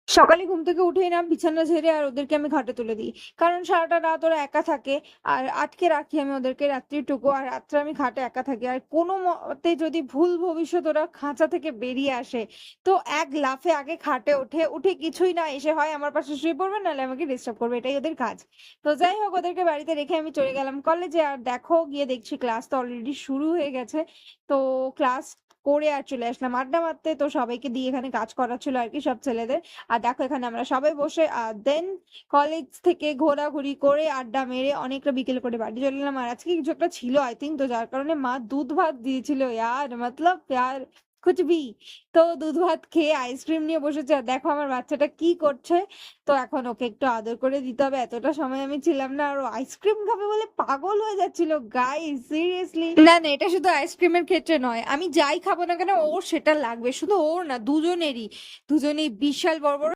সকালে ঘুম থেকে উঠেই না বিছানা ঝেড়ে আর ওদেরকে আমি খাটে তুলে দিই। কারণ সারাটা রাত ওরা একা থাকে। আর আটকে রাখি আমি ওদেরকে রাত্রিটুকু। আর রাত্রে আমি খাটে একা থাকি। আর কোনো মতে যদি ভুল ভবিষ্যৎ ওরা খাঁচা থেকে বেরিয়ে আসে, তো এক লাফে আগে খাটে ওঠে। উঠে কিছুই না এসে হয় আমার পাশে শুয়ে পড়বে, নাহলে আমাকে ডিস্টার্ব করবে। এটাই ওদের কাজ। তো যাই হোক, ওদেরকে বাড়িতে রেখে আমি চলে গেলাম কলেজে। আর দেখো, গিয়ে দেখছি ক্লাস তো অলরেডি শুরু হয়ে গেছে। তো ক্লাস করে আর চলে আসলাম আড্ডা মারতে। তো সবাইকে দিয়ে এখানে কাজ করাচ্ছিল আরকি, সব ছেলেদের। আর দেখো, এখানে আমরা সবাই বসে দেন কলেজ থেকে ঘোরাঘুরি করে আড্ডা মেরে অনেকটা বিকেল করে বাড়ি চলে এলাম। আর আজকে কিছু একটা ছিল আই থিঙ্ক, তো যার কারণে মা দুধ ভাত দিয়েছিল। ইয়ার মতলব यार कुछ भी। তো দুধ ভাত খেয়ে আইসক্রিম নিয়ে বসেছে। আর দেখো আমার বাচ্চাটা কি করছে। তো এখন ওকে একটু আদর করে দিতে হবে, এতটা সময় আমি ছিলাম না। আর ও আইসক্রিম খাবে বলে পাগল হয়ে যাচ্ছিল। গাইস সিরিয়াসলি, না না, এটা শুধু আইসক্রিমের ক্ষেত্রে নয়, আমি যাই খাবো না কেন ওর সেটা লাগবে। শুধু ওর না, দুজনেরই। দুজনেই বিশাল বড় বড়